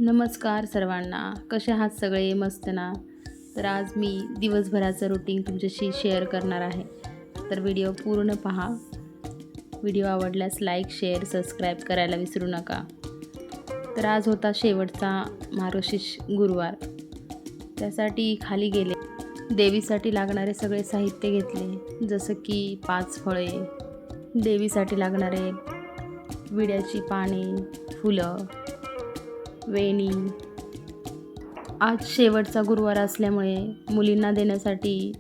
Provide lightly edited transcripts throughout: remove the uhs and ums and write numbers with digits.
नमस्कार सर्वांना. कसे आहात सगळे? मस्त ना? तर आज मी दिवसभराचं रुटीन तुमच्याशी शेअर करणार आहे. तर व्हिडिओ पूर्ण पहा. व्हिडिओ आवडल्यास लाईक, शेअर, सबस्क्राईब करायला विसरू नका. तर आज होता शेवटचा मार्गशीर्ष गुरुवार. त्यासाठी खाली गेले. देवीसाठी लागणारे सगळे साहित्य घेतले, जसं की 5 फळे, देवीसाठी लागणारे विड्याची पाने, फुलं, वेणी. आज शेवटचा गुरुवार असल्यामुळे मुलींना देण्यासाठी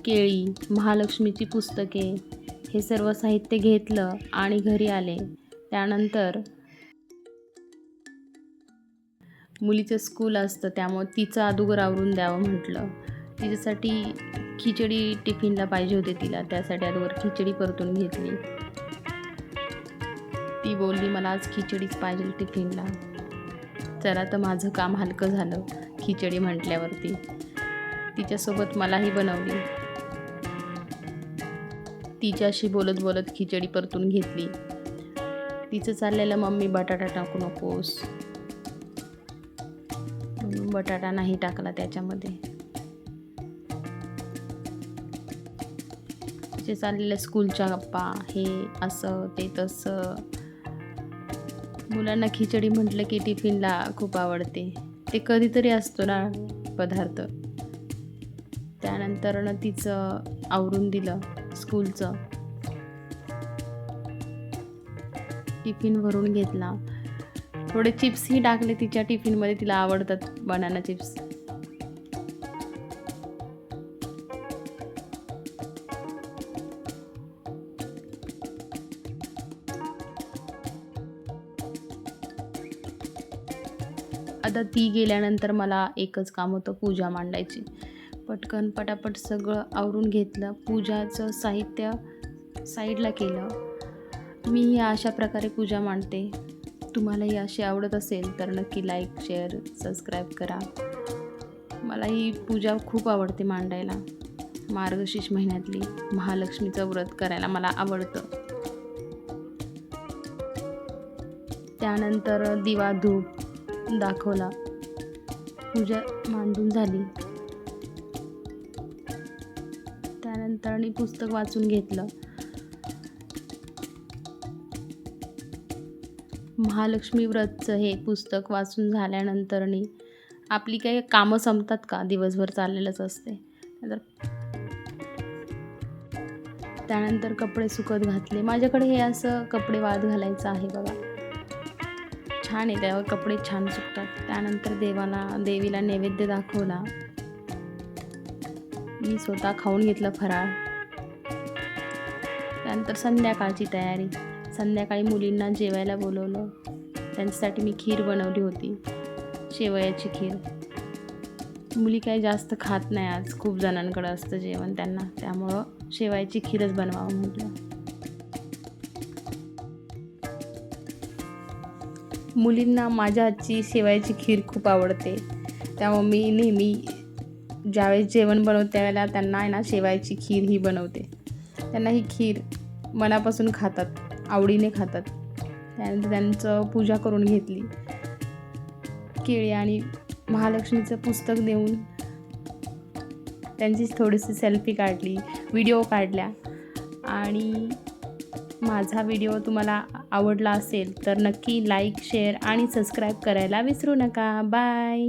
केळी, महालक्ष्मीची पुस्तके हे सर्व साहित्य घेतलं आणि घरी आले. त्यानंतर मुलीचं स्कूल असतं, त्यामुळे तिचं अगोदर आवरून द्यावं म्हटलं. तिच्यासाठी खिचडी टिफिनला पाहिजे होते तिला, त्यासाठी अगोदर खिचडी परतून घेतली. ती बोलली मला आज खिचडीच पाहिजे टिफिनला. चला तर माझं काम हलकं झालं खिचडी म्हटल्यावरती. तिच्यासोबत मलाही बनवली. तिच्याशी बोलत बोलत खिचडी परतून घेतली. तिचं चाललेलं मम्मी बटाटा टाकू नकोस, बटाटा नाही टाकला त्याच्यामध्ये. तिचे चाललेल्या स्कूलच्या गप्पा, हे असं ते तसं. मुलांना खिचडी म्हटलं की टिफिनला खूप आवडते. ते कधीतरी असतो ना पदार्थ. त्यानंतर तिचं आवरून दिलं स्कूलचं. टिफिन भरून घेतला. थोडे चिप्सही टाकले तिच्या टिफिनमध्ये, तिला आवडतात बनाना चिप्स. आता ती गेल्यानंतर मला एकच काम होतं, पूजा मांडायची. पटकन पटापट सगळं आवरून घेतलं. पूजाचं साहित्य साईडला केलं. मी ही अशा प्रकारे पूजा मांडते. तुम्हालाही अशी आवडत असेल तर नक्की लाईक, शेअर, सबस्क्राईब करा. मला ही पूजा खूप आवडते मांडायला. मार्गशीर्ष महिन्यातली महालक्ष्मीचं व्रत करायला मला आवडतं. त्यानंतर दिवा धूप दाखवला. पूजा मांडून झाली. त्यानंतर आणि पुस्तक वाचून घेतलं. महालक्ष्मी व्रतचं हे पुस्तक वाचून झाल्यानंतर आपली काही कामं संपतात का? दिवसभर चाललेलंच असते. त्यानंतर कपडे सुकत घातले. माझ्याकडे हे असं कपडे वाळत घालायचं आहे बघा, छान आहे, त्यावर कपडे छान सुकतात. त्यानंतर देवीला नैवेद्य दाखवला. मी स्वतः खाऊन घेतलं फराळ. त्यानंतर संध्याकाळची तयारी. संध्याकाळी मुलींना जेवायला बोलवलं. त्यांच्यासाठी मी खीर बनवली होती, शेवयाची खीर. मुली काही जास्त खात नाही, आज खूप जणांकडे असतं जेवण त्यांना, त्यामुळं शेवयाची खीरच बनवावं म्हटलं. मुलींना माझ्या हातची शेवयाची खीर खूप आवडते, त्यामुळे मी नेहमी ज्यावेळेस जेवण बनवते त्यावेळेला त्यांना आहे ना शेवयाची खीर ही बनवते. त्यांना ही खीर मनापासून खातात, आवडीने खातात. त्यानंतर त्यांचं पूजा करून घेतली. केळी आणि महालक्ष्मीचं पुस्तक देऊन त्यांची थोडीशी सेल्फी काढली, व्हिडिओ काढल्या. आणि माझा व्हिडिओ तुम्हाला आवडला असेल तर नक्की लाईक, शेअर आणि सबस्क्राईब करायला विसरू नका. बाय.